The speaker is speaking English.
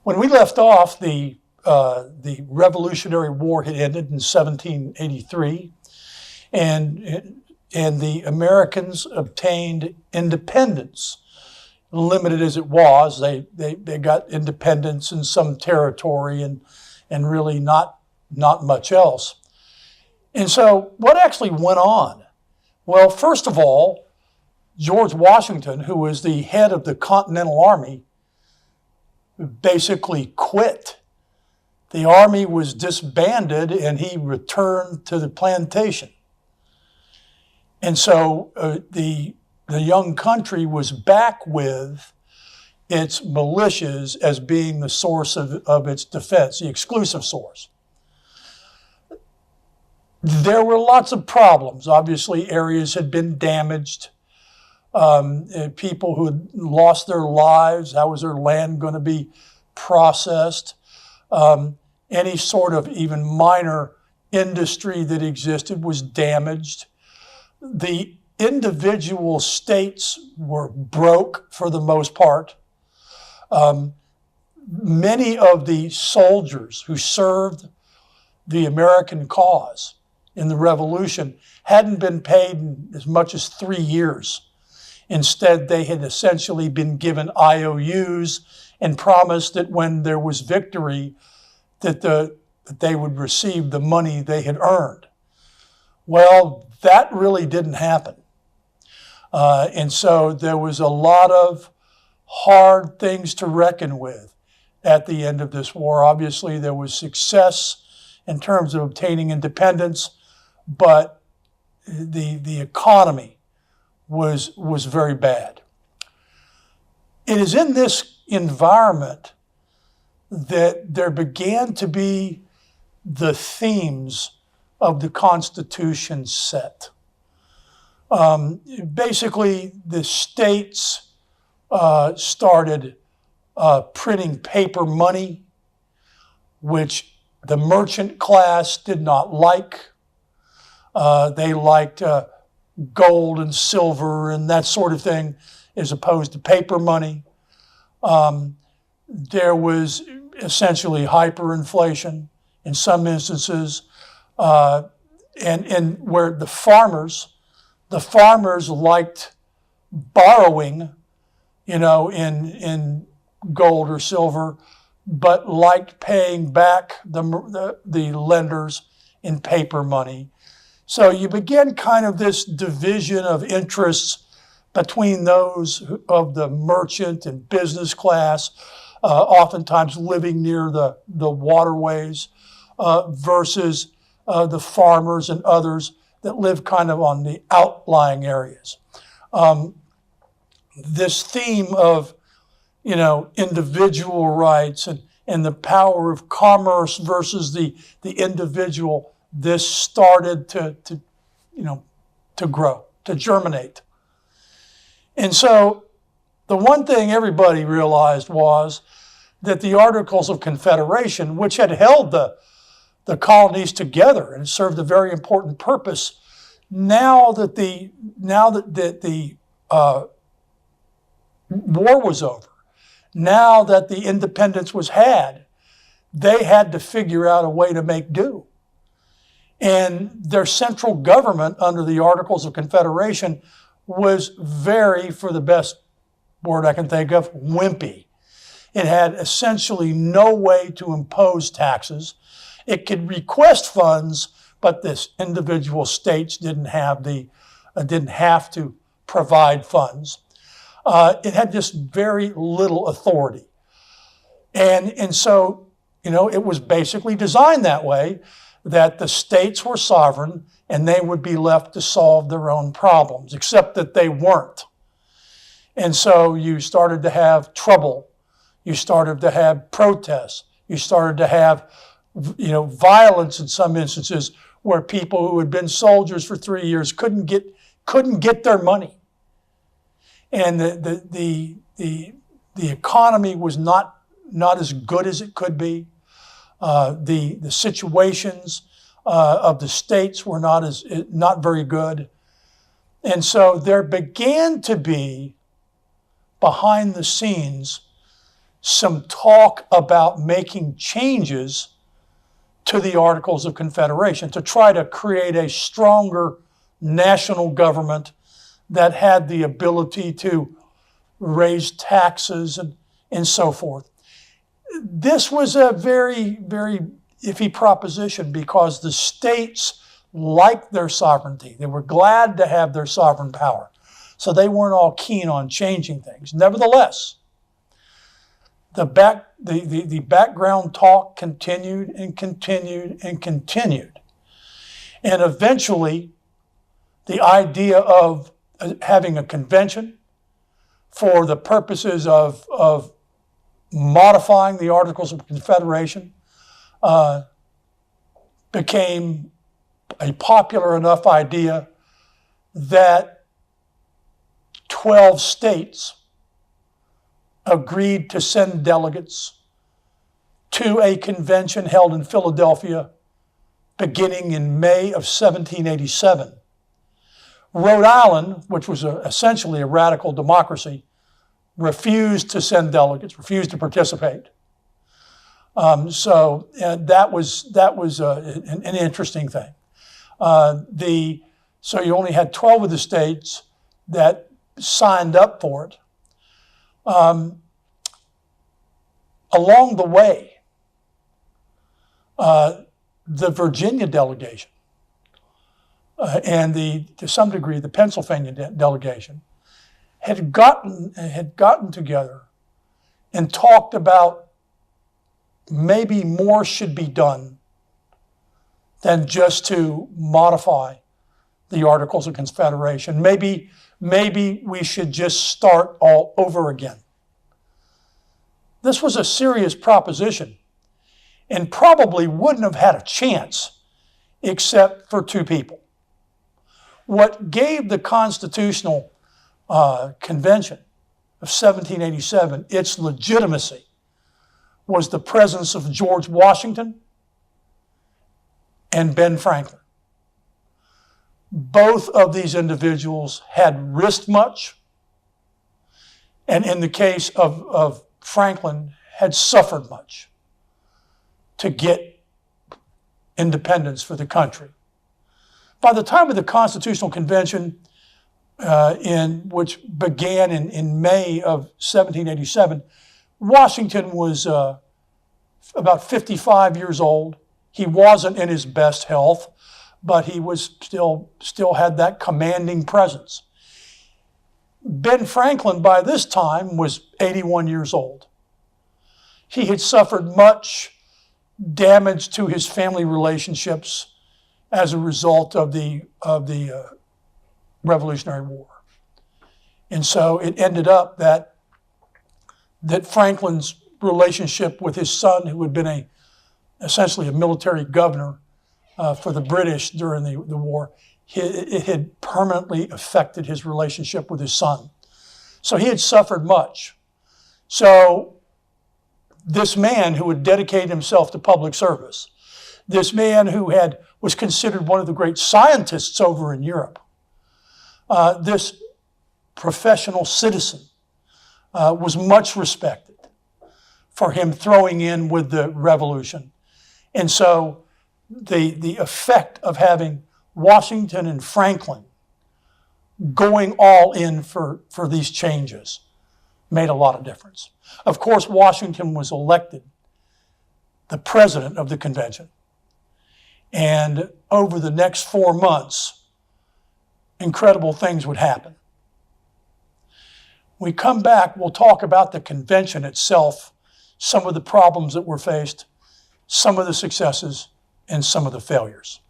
When we left off, the Revolutionary War had ended in 1783, and the Americans obtained independence. Limited as it was, they got independence in some territory and really not much else. And so what actually went on? Well, first of all, George Washington, who was the head of the Continental Army, basically quit. The army was disbanded and he returned to the plantation. And so the young country was back with its militias as being the source of its defense, the exclusive source. There were lots of problems. Obviously, areas had been damaged. People who had lost their lives, how was their land going to be processed? Any sort of even minor industry that existed was damaged. The individual states were broke for the most part. Many of the soldiers who served the American cause in the Revolution hadn't been paid in as much as 3 years. Instead, they had essentially been given IOUs and promised that when there was victory, that they would receive the money they had earned. Well, that really didn't happen. And so there was a lot of hard things to reckon with at the end of this war. Obviously, there was success in terms of obtaining independence, but the economy was very bad. It is in this environment that there began to be the themes of the Constitution set. Basically, the states started printing paper money, which the merchant class did not like. They liked gold and silver and that sort of thing, as opposed to paper money. There was essentially hyperinflation in some instances, and where the farmers liked borrowing, in gold or silver, but liked paying back the lenders in paper money. So you begin kind of this division of interests between those of the merchant and business class, oftentimes living near the waterways, versus the farmers and others that live kind of on the outlying areas. This theme of, individual rights and the power of commerce versus the individual, this started to grow, to germinate. And so the one thing everybody realized was that the Articles of Confederation, which had held the colonies together and served a very important purpose, now that the war was over, now that the independence was had, they had to figure out a way to make do. And their central government under the Articles of Confederation was very, for the best word I can think of, wimpy. It had essentially no way to impose taxes. It could request funds, but this individual states didn't have to provide funds. It had just very little authority. And so, it was basically designed that way, that the states were sovereign and they would be left to solve their own problems, except that they weren't. And so you started to have trouble. You started to have protests. You started to have, violence in some instances where people who had been soldiers for 3 years couldn't get their money. And the economy was not as good as it could be. The situations of the states were not very good. And so there began to be, behind the scenes, some talk about making changes to the Articles of Confederation to try to create a stronger national government that had the ability to raise taxes and so forth. This was a very, very iffy proposition because the states liked their sovereignty. They were glad to have their sovereign power. So they weren't all keen on changing things. Nevertheless, the background talk continued and continued and continued. And eventually, the idea of having a convention for the purposes of modifying the Articles of Confederation became a popular enough idea that 12 states agreed to send delegates to a convention held in Philadelphia beginning in May of 1787. Rhode Island, which was essentially a radical democracy, refused to send delegates, refused to participate. So that was an interesting thing. So you only had 12 of the states that signed up for it. Along the way, the Virginia delegation and to some degree the Pennsylvania delegation had gotten together and talked about maybe more should be done than just to modify the Articles of Confederation. Maybe we should just start all over again. This was a serious proposition and probably wouldn't have had a chance except for two people. What gave the Constitutional Convention of 1787 its legitimacy was the presence of George Washington and Ben Franklin. Both of these individuals had risked much, and in the case of Franklin, had suffered much to get independence for the country. By the time of the Constitutional Convention, which began in May of 1787, Washington was about 55 years old. He wasn't in his best health, but he was still had that commanding presence. Ben Franklin, by this time, was 81 years old. He had suffered much damage to his family relationships as a result of the Revolutionary War. And so it ended up that Franklin's relationship with his son, who had been essentially a military governor for the British during the war, it had permanently affected his relationship with his son. So he had suffered much. So this man who had dedicated himself to public service, this man who was considered one of the great scientists over in Europe, this professional citizen was much respected for him throwing in with the revolution. And so the effect of having Washington and Franklin going all in for these changes made a lot of difference. Of course, Washington was elected the president of the convention. And over the next 4 months, incredible things would happen. When we come back, we'll talk about the convention itself, some of the problems that were faced, some of the successes, and some of the failures.